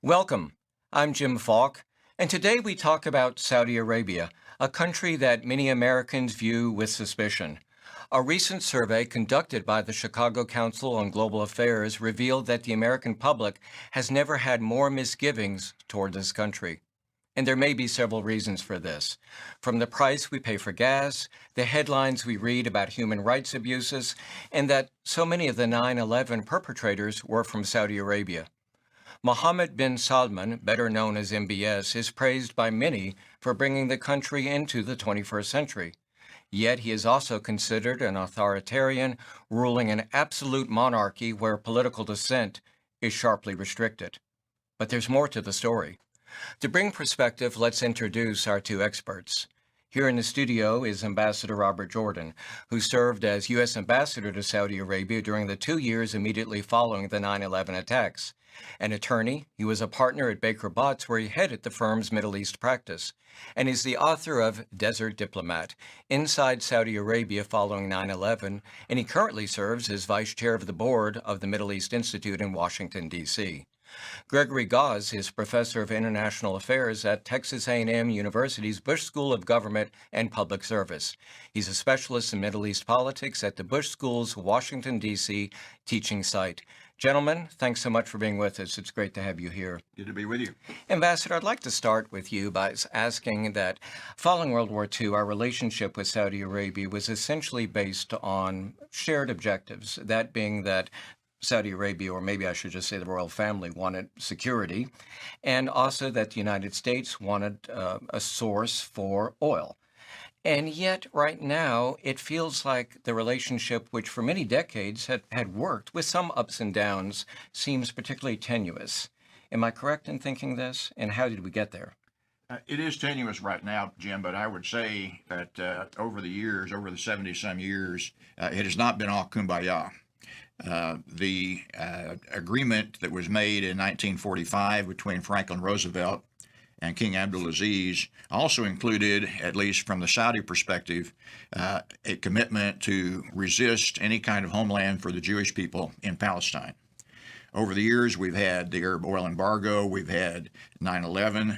Welcome. I'm Jim Falk, and today we talk about Saudi Arabia, a country that many Americans view with suspicion. A recent survey conducted by the Chicago Council on Global Affairs revealed that the American public has never had more misgivings toward this country. And there may be several reasons for this. From the price we pay for gas, the headlines we read about human rights abuses, and that so many of the 9/11 perpetrators were from Saudi Arabia. Mohammed bin Salman, better known as MBS, is praised by many for bringing the country into the 21st century. Yet he is also considered an authoritarian, ruling an absolute monarchy where political dissent is sharply restricted. But there's more to the story. To bring perspective, let's introduce our two experts. Here in the studio is Ambassador Robert Jordan, who served as U.S. Ambassador to Saudi Arabia during the 2 years immediately following the 9/11 attacks. An attorney, he was a partner at Baker Botts, where he headed the firm's Middle East practice, and is the author of Desert Diplomat, Inside Saudi Arabia Following 9/11, and he currently serves as vice chair of the board of the Middle East Institute in Washington, D.C. Gregory Gause is professor of international affairs at Texas A&M University's Bush School of Government and Public Service. He's a specialist in Middle East politics at the Bush School's Washington, D.C. teaching site. Gentlemen, thanks so much for being with us. It's great to have you here. Good to be with you. Ambassador, I'd like to start with you by asking that following World War II, our relationship with Saudi Arabia was essentially based on shared objectives, that being that Saudi Arabia, or maybe I should just say the royal family, wanted security, and also that the United States wanted a source for oil. And yet, right now, it feels like the relationship, which for many decades had worked with some ups and downs, seems particularly tenuous. Am I correct in thinking this? And how did we get there? It is tenuous right now, Jim, but I would say that over the years, over the 70-some years, it has not been all kumbaya. The agreement that was made in 1945 between Franklin Roosevelt and King Abdulaziz also included, at least from the Saudi perspective, a commitment to resist any kind of homeland for the Jewish people in Palestine. Over the years, we've had the Arab oil embargo, we've had 9/11.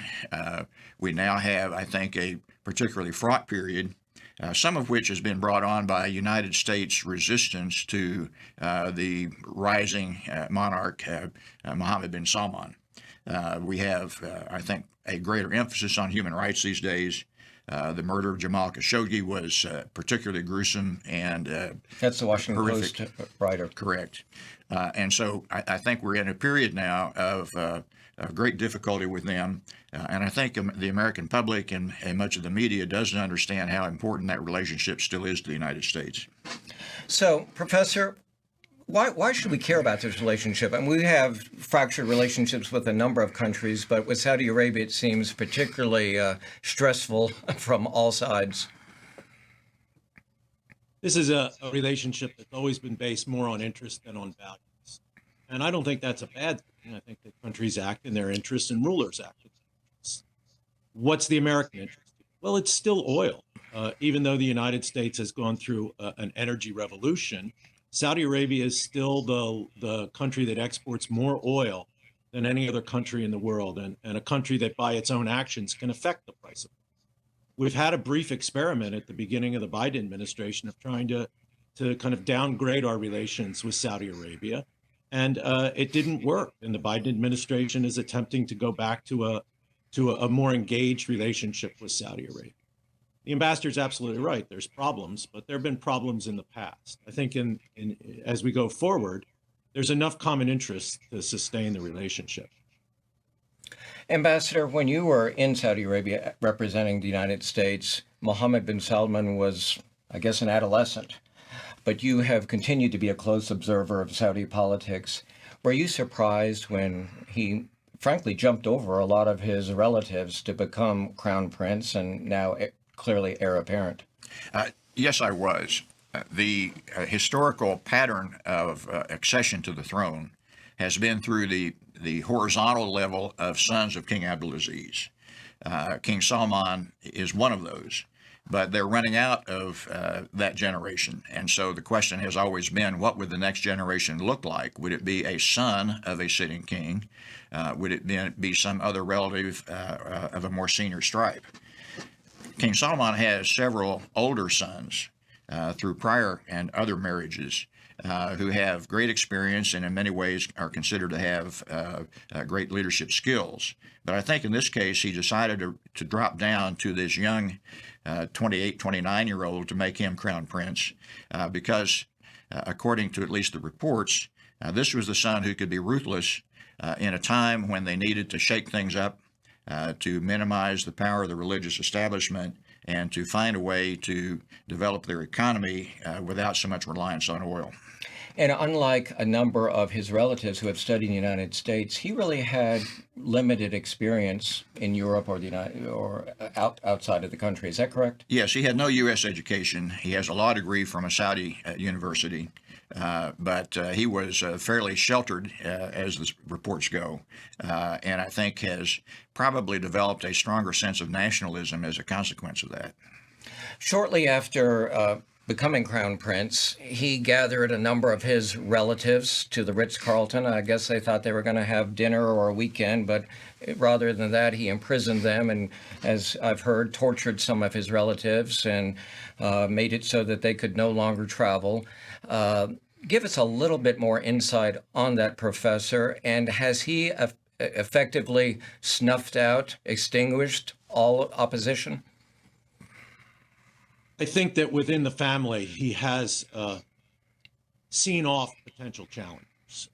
We now have, I think, a particularly fraught period, some of which has been brought on by United States resistance to the rising monarch, Mohammed bin Salman. We have, I think, a greater emphasis on human rights these days. The murder of Jamal Khashoggi was particularly gruesome and That's the Washington horrific. Post writer. Correct. And so I think we're in a period now of great difficulty with them. And I think the American public and much of the media doesn't understand how important that relationship still is to the United States. So, Professor, why should we care about this relationship? I mean, we have fractured relationships with a number of countries, but with Saudi Arabia, it seems particularly stressful from all sides. This is a relationship that's always been based more on interest than on values. And I don't think that's a bad thing. I think that countries act in their interests and rulers act in their interests. What's the American interest? Well, it's still oil. Even though the United States has gone through an energy revolution, Saudi Arabia is still the country that exports more oil than any other country in the world, and a country that by its own actions can affect the price of oil. We've had a brief experiment at the beginning of the Biden administration of trying to kind of downgrade our relations with Saudi Arabia, and it didn't work. And the Biden administration is attempting to go back to a more engaged relationship with Saudi Arabia. The ambassador's absolutely right. There's problems, but there have been problems in the past. I think as we go forward, there's enough common interest to sustain the relationship. Ambassador, when you were in Saudi Arabia representing the United States, Mohammed bin Salman was, I guess, an adolescent, but you have continued to be a close observer of Saudi politics. Were you surprised when he frankly jumped over a lot of his relatives to become crown prince and now clearly heir apparent? Yes, I was. The historical pattern of accession to the throne has been through the horizontal level of sons of King Abdulaziz. King Salman is one of those. but they're running out of that generation. And so the question has always been, what would the next generation look like? Would it be a son of a sitting king? Would it be some other relative of a more senior stripe? King Solomon has several older sons through prior and other marriages who have great experience and in many ways are considered to have great leadership skills. But I think in this case, he decided to drop down to this young 28, 29-year-old to make him crown prince because, according to at least the reports, this was the son who could be ruthless in a time when they needed to shake things up, to minimize the power of the religious establishment, and to find a way to develop their economy without so much reliance on oil. And unlike a number of his relatives who have studied in the United States, he really had limited experience in Europe or outside of the country. Is that correct? Yes, he had no U.S. education. He has a law degree from a Saudi university, but he was fairly sheltered as the reports go, and I think has probably developed a stronger sense of nationalism as a consequence of that. Shortly after becoming crown prince, he gathered a number of his relatives to the Ritz-Carlton. I guess they thought they were going to have dinner or a weekend, but rather than that, he imprisoned them and, as I've heard, tortured some of his relatives and made it so that they could no longer travel. Give us a little bit more insight on that, Professor, and has he effectively snuffed out, extinguished all opposition? I think that within the family, he has seen off potential challengers.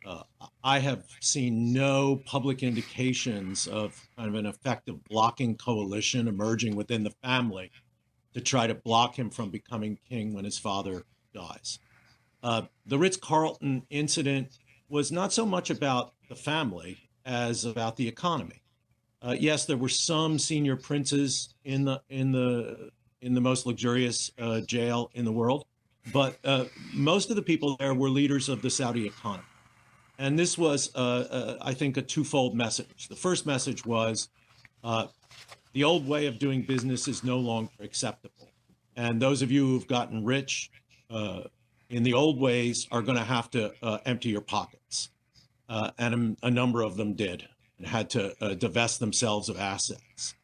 I have seen no public indications of kind of an effective blocking coalition emerging within the family to try to block him from becoming king when his father dies. The Ritz-Carlton incident was not so much about the family as about the economy. Yes, there were some senior princes in the most luxurious jail in the world, but most of the people there were leaders of the Saudi economy. And this was, I think, a twofold message. The first message was the old way of doing business is no longer acceptable. And those of you who've gotten rich in the old ways are going to have to empty your pockets. And a number of them did and had to divest themselves of assets.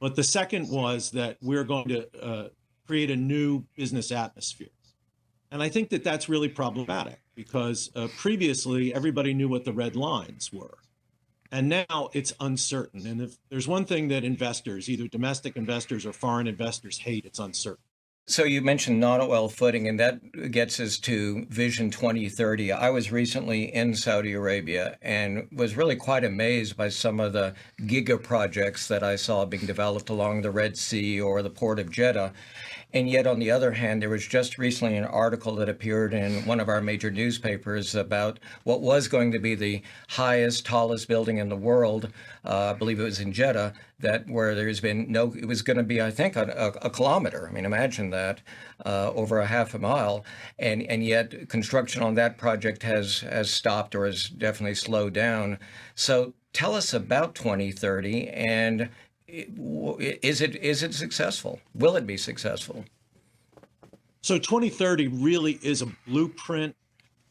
But the second was that we're going to create a new business atmosphere. And I think that that's really problematic because previously everybody knew what the red lines were. And now it's uncertain. And if there's one thing that investors, either domestic investors or foreign investors, hate, it's uncertainty. So you mentioned non-oil footing, and that gets us to Vision 2030. I was recently in Saudi Arabia and was really quite amazed by some of the giga projects that I saw being developed along the Red Sea or the port of Jeddah. And yet, on the other hand, there was just recently an article that appeared in one of our major newspapers about what was going to be the highest, tallest building in the world. I believe it was in Jeddah, where there's been it was going to be, I think, a kilometer. I mean, imagine that, over a half a mile. And yet construction on that project has stopped or has definitely slowed down. So tell us about 2030 and is it successful? Will it be successful? So 2030 really is a blueprint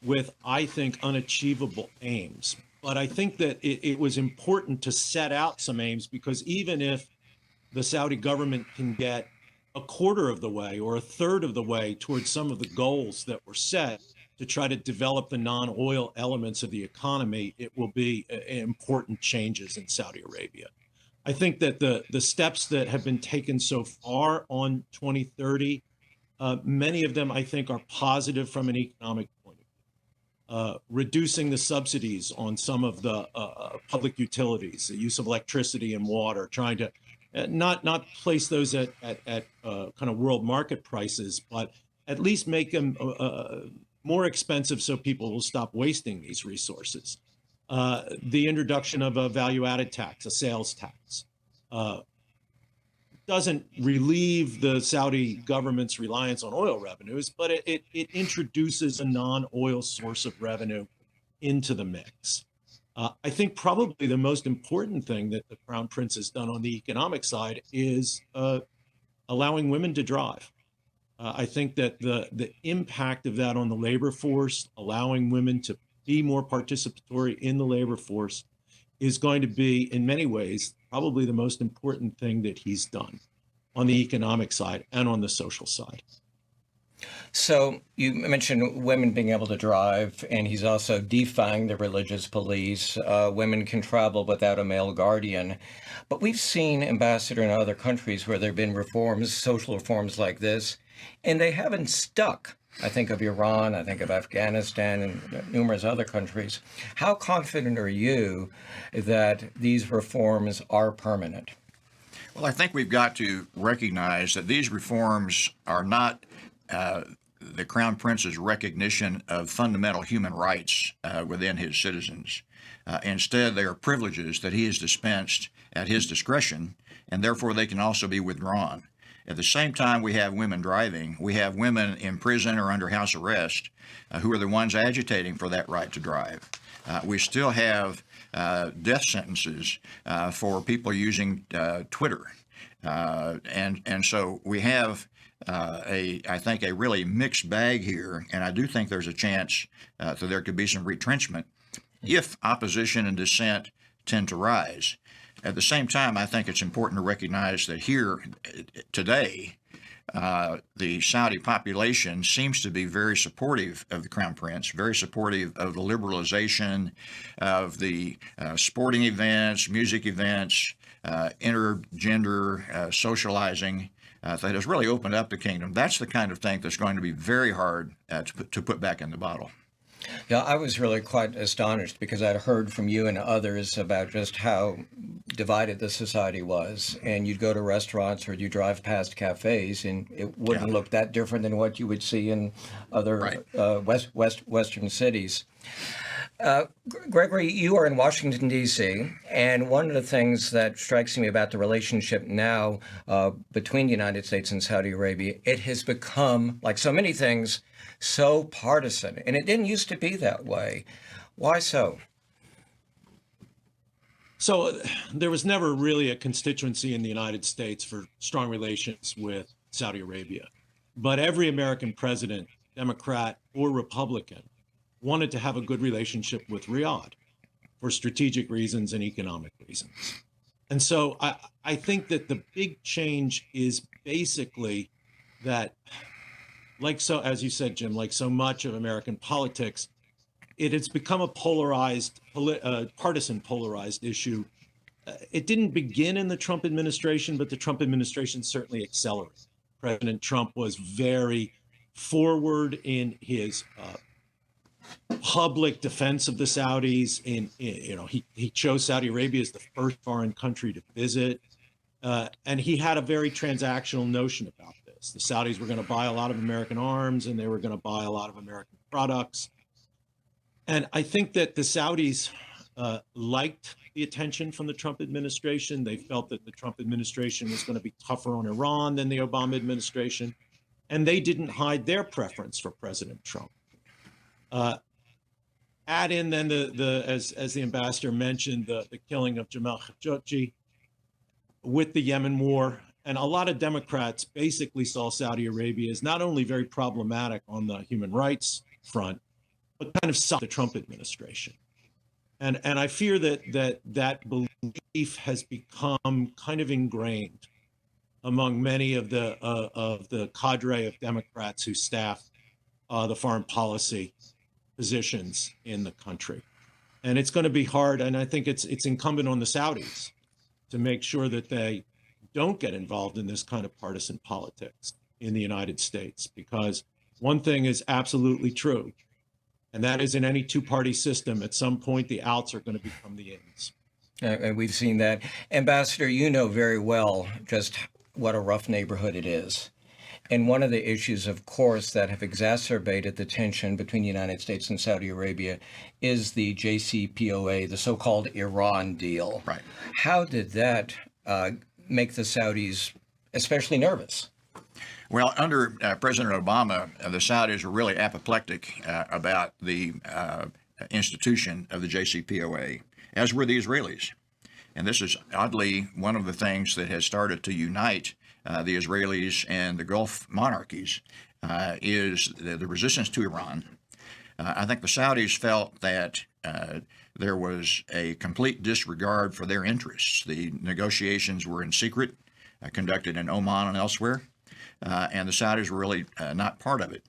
with, I think, unachievable aims. But I think that it was important to set out some aims because even if the Saudi government can get a quarter of the way or a third of the way towards some of the goals that were set to try to develop the non-oil elements of the economy, it will be important changes in Saudi Arabia. I think that the steps that have been taken so far on 2030, many of them I think are positive from an economic point of view. Reducing the subsidies on some of the public utilities, the use of electricity and water, trying to not place those at kind of world market prices, but at least make them more expensive so people will stop wasting these resources. The introduction of a value-added tax, a sales tax, doesn't relieve the Saudi government's reliance on oil revenues, but it introduces a non-oil source of revenue into the mix. I think probably the most important thing that the Crown Prince has done on the economic side is allowing women to drive. I think that the impact of that on the labor force, allowing women to be more participatory in the labor force, is going to be, in many ways, probably the most important thing that he's done on the economic side and on the social side. So you mentioned women being able to drive, and he's also defying the religious police. Women can travel without a male guardian. But we've seen, Ambassador, in other countries where there have been reforms, social reforms like this, and they haven't stuck. I think of Iran, I think of Afghanistan, and numerous other countries. How confident are you that these reforms are permanent? Well, I think we've got to recognize that these reforms are not the Crown Prince's recognition of fundamental human rights within his citizens. Instead, they are privileges that he has dispensed at his discretion, and therefore they can also be withdrawn. At the same time, we have women driving. We have women in prison or under house arrest who are the ones agitating for that right to drive. We still have death sentences for people using Twitter. And so we have I think, a really mixed bag here. And I do think there's a chance that there could be some retrenchment if opposition and dissent tend to rise. At the same time, I think it's important to recognize that here today, the Saudi population seems to be very supportive of the Crown Prince, very supportive of the liberalization of the sporting events, music events, intergender socializing that has really opened up the kingdom. That's the kind of thing that's going to be very hard to put back in the bottle. Yeah, I was really quite astonished because I'd heard from you and others about just how divided the society was. And you'd go to restaurants or you drive past cafes, and it wouldn't look that different than what you would see in other Western cities. Gregory, you are in Washington, D.C., and one of the things that strikes me about the relationship now between the United States and Saudi Arabia, it has become, like so many things, so partisan. And it didn't used to be that way. Why so? So there was never really a constituency in the United States for strong relations with Saudi Arabia. But every American president, Democrat or Republican, wanted to have a good relationship with Riyadh for strategic reasons and economic reasons. And so I think that the big change is basically that, as you said, Jim, like so much of American politics, it has become a partisan polarized issue. It didn't begin in the Trump administration, but the Trump administration certainly accelerated. President Trump was very forward in his public defense of the Saudis. He chose Saudi Arabia as the first foreign country to visit, and he had a very transactional notion about this. The Saudis were going to buy a lot of American arms, and they were going to buy a lot of American products. And I think that the Saudis liked the attention from the Trump administration. They felt that the Trump administration was going to be tougher on Iran than the Obama administration, and they didn't hide their preference for President Trump. Add in then as the ambassador mentioned, the killing of Jamal Khashoggi with the Yemen war. And a lot of Democrats basically saw Saudi Arabia as not only very problematic on the human rights front, but kind of saw the Trump administration. And I fear that belief has become kind of ingrained among many of the cadre of Democrats who staff the foreign policy positions in the country. And it's going to be hard. And I think it's incumbent on the Saudis to make sure that they don't get involved in this kind of partisan politics in the United States, because one thing is absolutely true, and that is in any two-party system, at some point, the outs are going to become the ins. And we've seen that. Ambassador, you know very well just what a rough neighborhood it is. And one of the issues, of course, that have exacerbated the tension between the United States and Saudi Arabia is the JCPOA, the so-called Iran deal. Right. How did that make the Saudis especially nervous? Well, under President Obama, the Saudis were really apoplectic about the institution of the JCPOA, as were the Israelis. And this is oddly one of the things that has started to unite the Israelis and the Gulf monarchies is the resistance to Iran. I think the Saudis felt that there was a complete disregard for their interests. The negotiations were in secret, conducted in Oman and elsewhere, and the Saudis were really not part of it.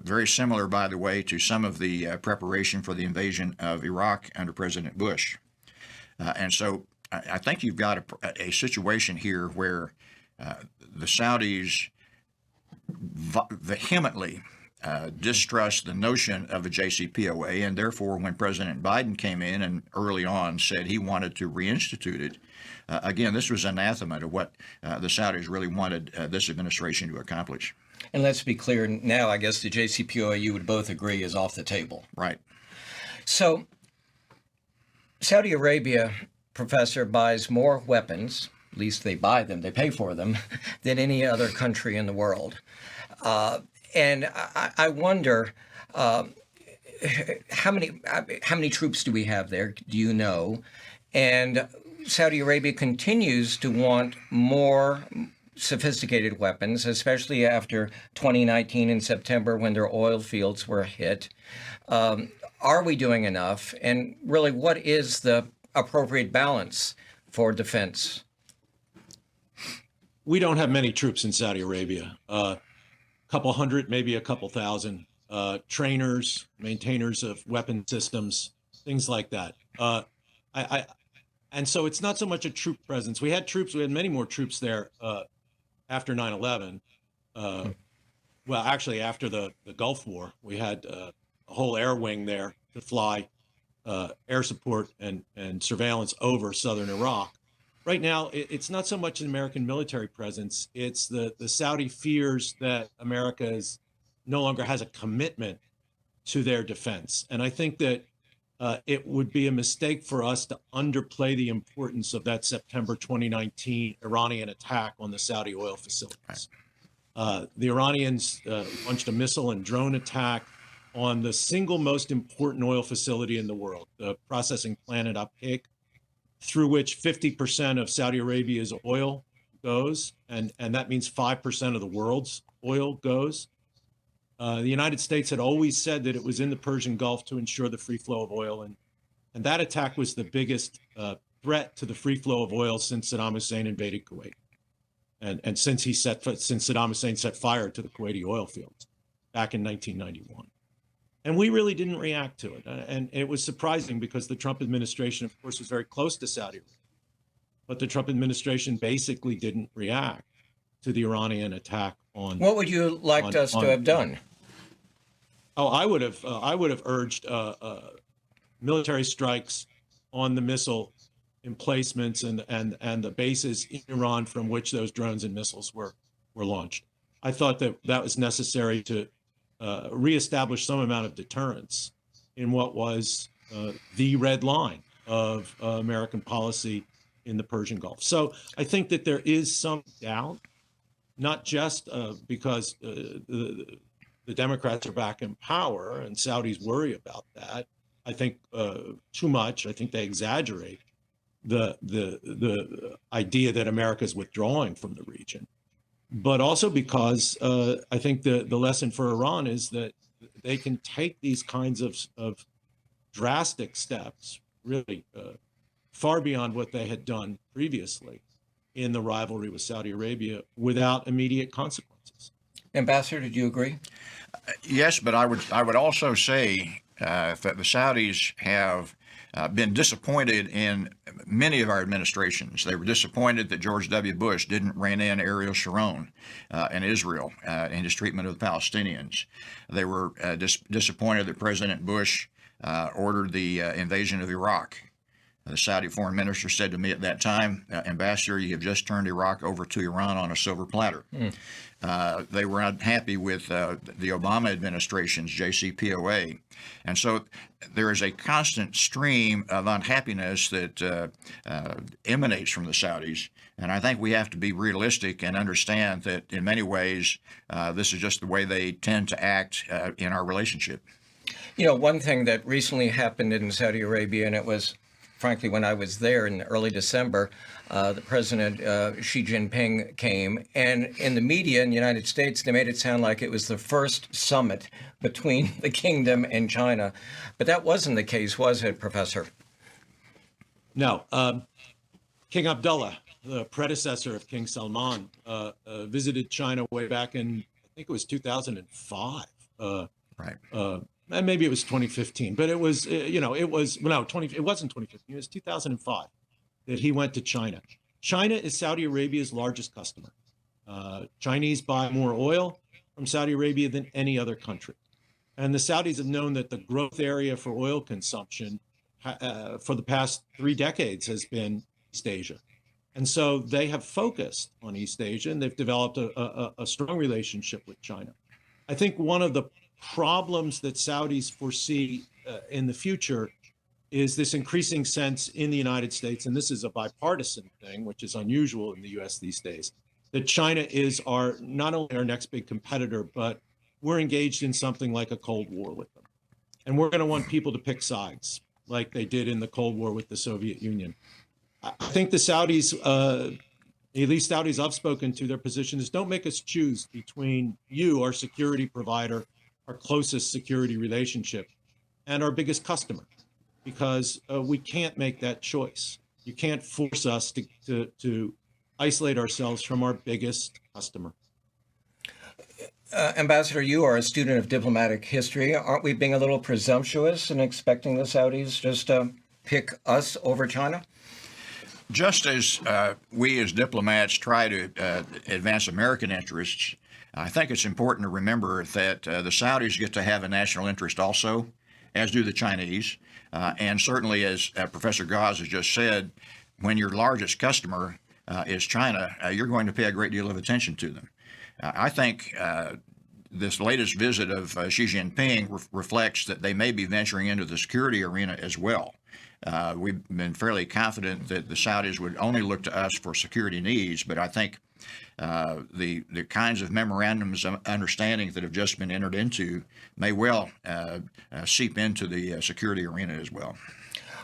Very similar, by the way, to some of the preparation for the invasion of Iraq under President Bush. And so I think you've got a situation here where the Saudis vehemently distrust the notion of a JCPOA, and therefore when President Biden came in and early on said he wanted to reinstitute it, again, this was anathema to what the Saudis really wanted this administration to accomplish. And let's be clear now, I guess the JCPOA, you would both agree, is off the table. Right. So Saudi Arabia, Professor, buys more weapons, at least they buy them, they pay for them, than any other country in the world. And I wonder, how many troops do we have there? Do you know? And Saudi Arabia continues to want more sophisticated weapons, especially after 2019 in September when their oil fields were hit. Are we doing enough? And really, what is the appropriate balance for defense? We don't have many troops in Saudi Arabia. Couple hundred, maybe a couple thousand, trainers, maintainers of weapon systems, things like that. And so it's not so much a troop presence. We had many more troops there after 9/11. Well, actually, after the Gulf War, we had a whole air wing there to fly air support and surveillance over southern Iraq. Right now, it's not so much an American military presence. It's the Saudi fears that America no longer has a commitment to their defense. And I think that it would be a mistake for us to underplay the importance of that September 2019 Iranian attack on the Saudi oil facilities. The Iranians launched a missile and drone attack on the single most important oil facility in the world, the processing plant at Abqaiq, through which 50% of Saudi Arabia's oil goes, and that means 5% of the world's oil goes. The United States had always said that it was in the Persian Gulf to ensure the free flow of oil, and that attack was the biggest threat to the free flow of oil since Saddam Hussein invaded Kuwait, and since Saddam Hussein set fire to the Kuwaiti oil fields back in 1991. And we really didn't react to it. And it was surprising because the Trump administration, of course, was very close to Saudi Arabia. But the Trump administration basically didn't react to the Iranian attack on. What would you like us to have done? Oh, I would have urged military strikes on the missile emplacements and the bases in Iran from which those drones and missiles were launched. I thought that was necessary to reestablish some amount of deterrence in what was the red line of American policy in the Persian Gulf. So I think that there is some doubt, not just because the Democrats are back in power and Saudis worry about that. I think too much. I think they exaggerate the idea that America is withdrawing from the region. But also because I think the lesson for Iran is that they can take these kinds of drastic steps, really far beyond what they had done previously in the rivalry with Saudi Arabia, without immediate consequences. Ambassador, did you agree? Yes, but I would also say that the Saudis have been disappointed in many of our administrations. They were disappointed that George W. Bush didn't rein in Ariel Sharon in Israel in his treatment of the Palestinians. They were disappointed that President Bush ordered the invasion of Iraq. The Saudi foreign minister said to me at that time, Ambassador, you have just turned Iraq over to Iran on a silver platter. They were unhappy with the Obama administration's JCPOA. And so there is a constant stream of unhappiness that emanates from the Saudis. And I think we have to be realistic and understand that in many ways, this is just the way they tend to act in our relationship. You know, one thing that recently happened in Saudi Arabia, and it was frankly, when I was there in early December, the President Xi Jinping came, and in the media in the United States, they made it sound like it was the first summit between the kingdom and China. But that wasn't the case, was it, Professor? No. King Abdullah, the predecessor of King Salman, visited China way back in, I think it was 2005. Right. And maybe it was 2015, but it was, it wasn't 2015, it was 2005 that he went to China. China is Saudi Arabia's largest customer. Chinese buy more oil from Saudi Arabia than any other country. And the Saudis have known that the growth area for oil consumption for the past 3 decades has been East Asia. And so they have focused on East Asia, and they've developed a strong relationship with China. I think one of the problems that Saudis foresee in the future is this increasing sense in the United States, and this is a bipartisan thing, which is unusual in the U.S. these days, that China is not only our next big competitor, but we're engaged in something like a Cold War with them. And we're going to want people to pick sides, like they did in the Cold War with the Soviet Union. I think the Saudis, at least Saudis I've spoken to, their position is don't make us choose between you, our security provider, our closest security relationship, and our biggest customer, because we can't make that choice. You can't force us to isolate ourselves from our biggest customer. Ambassador, you are a student of diplomatic history. Aren't we being a little presumptuous in expecting the Saudis just to pick us over China? Just as we as diplomats try to advance American interests, I think it's important to remember that the Saudis get to have a national interest also, as do the Chinese. And certainly, as Professor Gause has just said, when your largest customer is China, you're going to pay a great deal of attention to them. I think this latest visit of Xi Jinping reflects that they may be venturing into the security arena as well. We've been fairly confident that the Saudis would only look to us for security needs, but I think the kinds of memorandums of understanding that have just been entered into may well seep into the security arena as well.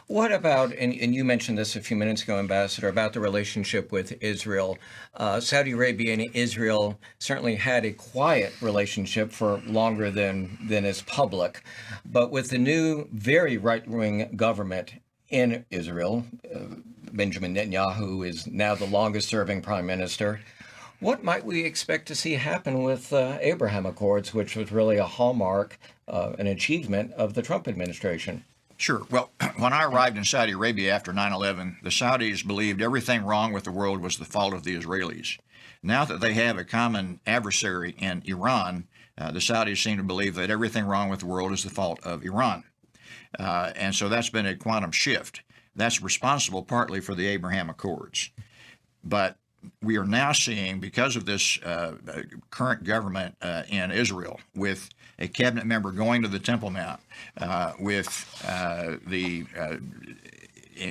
What about, and you mentioned this a few minutes ago, Ambassador, about the relationship with Israel. Saudi Arabia and Israel certainly had a quiet relationship for longer than is public. But with the new, very right-wing government in Israel, Benjamin Netanyahu is now the longest-serving prime minister. What might we expect to see happen with Abraham Accords, which was really a hallmark, an achievement of the Trump administration? Sure. Well, when I arrived in Saudi Arabia after 9/11, the Saudis believed everything wrong with the world was the fault of the Israelis. Now that they have a common adversary in Iran, the Saudis seem to believe that everything wrong with the world is the fault of Iran. And so that's been a quantum shift. That's responsible partly for the Abraham Accords. But we are now seeing, because of this current government in Israel, with a cabinet member going to the Temple Mount, with the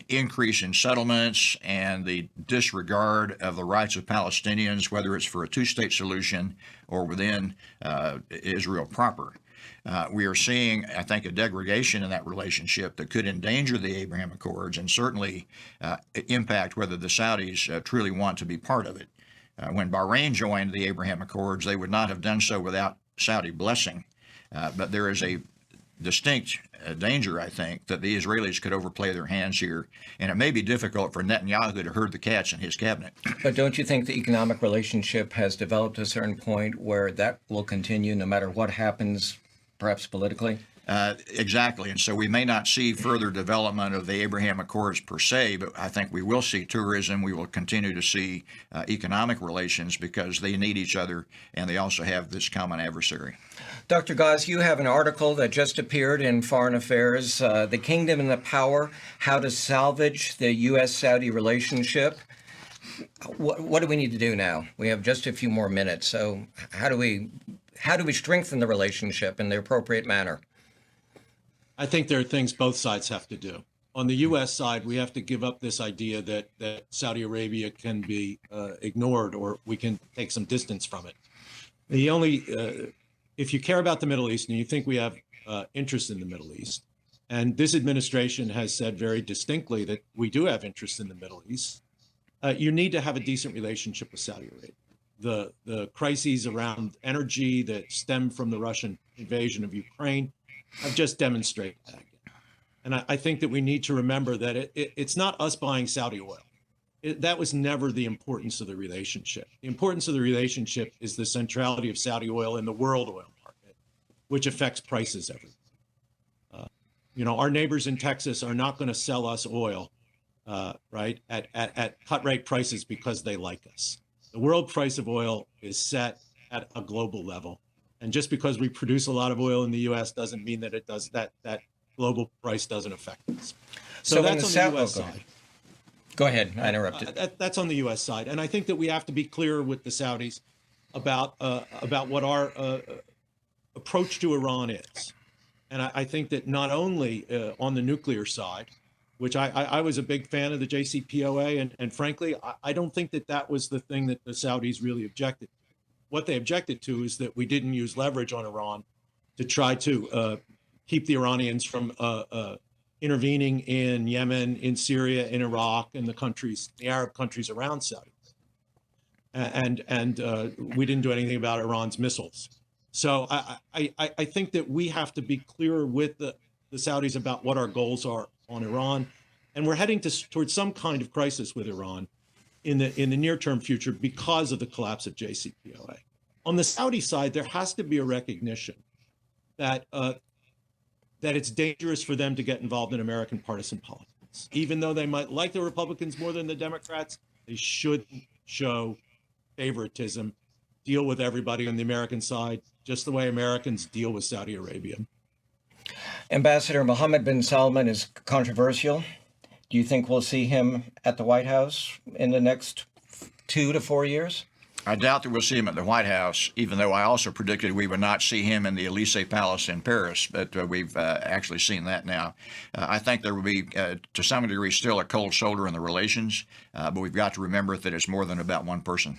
increase in settlements and the disregard of the rights of Palestinians, whether it's for a two-state solution or within Israel proper. We are seeing, I think, a degradation in that relationship that could endanger the Abraham Accords and certainly impact whether the Saudis truly want to be part of it. When Bahrain joined the Abraham Accords, they would not have done so without Saudi blessing. But there is a distinct danger, I think, that the Israelis could overplay their hands here, and it may be difficult for Netanyahu to herd the cats in his cabinet. But don't you think the economic relationship has developed to a certain point where that will continue no matter what happens, perhaps politically? Exactly. And so we may not see further development of the Abraham Accords per se, but I think we will see tourism. We will continue to see economic relations because they need each other and they also have this common adversary. Dr. Gause, you have an article that just appeared in Foreign Affairs, The Kingdom and the Power, How to Salvage the U.S.-Saudi Relationship. What do we need to do now? We have just a few more minutes. So how do we strengthen the relationship in the appropriate manner? I think there are things both sides have to do. On the U.S. side, we have to give up this idea that Saudi Arabia can be ignored or we can take some distance from it. If you care about the Middle East and you think we have interest in the Middle East, And this administration has said very distinctly that we do have interest in the Middle East. You need to have a decent relationship with Saudi Arabia. The crises around energy that stem from the Russian invasion of Ukraine have just demonstrated that again. And I think that we need to remember that it's not us buying Saudi oil. That was never the importance of the relationship. The importance of the relationship is the centrality of Saudi oil in the world oil market, which affects prices everywhere. Our neighbors in Texas are not going to sell us oil, right, at cut rate prices because they like us. The world price of oil is set at a global level. And just because we produce a lot of oil in the U.S. doesn't mean that it does that global price doesn't affect us. So that's on the U.S. side. Go ahead. I interrupted. That's on the U.S. side. And I think that we have to be clear with the Saudis about what our approach to Iran is. And I think that not only on the nuclear side, which I was a big fan of the JCPOA, and frankly, I don't think that was the thing that the Saudis really objected to. What they objected to is that we didn't use leverage on Iran to try to keep the Iranians from intervening in Yemen, in Syria, in Iraq, and the Arab countries around Saudi. And we didn't do anything about Iran's missiles. So I think that we have to be clear with the Saudis about what our goals are on Iran. And we're heading towards some kind of crisis with Iran in the near-term future because of the collapse of JCPOA. On the Saudi side, there has to be a recognition that it's dangerous for them to get involved in American partisan politics. Even though they might like the Republicans more than the Democrats, they shouldn't show favoritism, deal with everybody on the American side, just the way Americans deal with Saudi Arabia. Ambassador Mohammed bin Salman is controversial. Do you think we'll see him at the White House in the next 2 to 4 years? I doubt that we'll see him at the White House, even though I also predicted we would not see him in the Élysée Palace in Paris, but we've actually seen that now. I think there will be, to some degree, still a cold shoulder in the relations, but we've got to remember that it's more than about one person.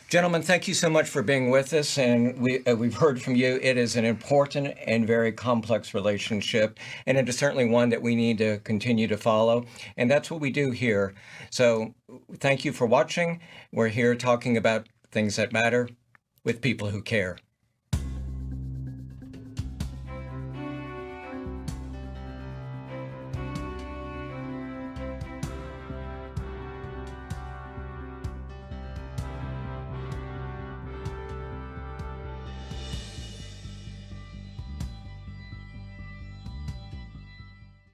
Gentlemen, thank you so much for being with us, and we've heard from you. It is an important and very complex relationship, and it is certainly one that we need to continue to follow, and that's what we do here. So thank you for watching. We're here talking about things that matter with people who care.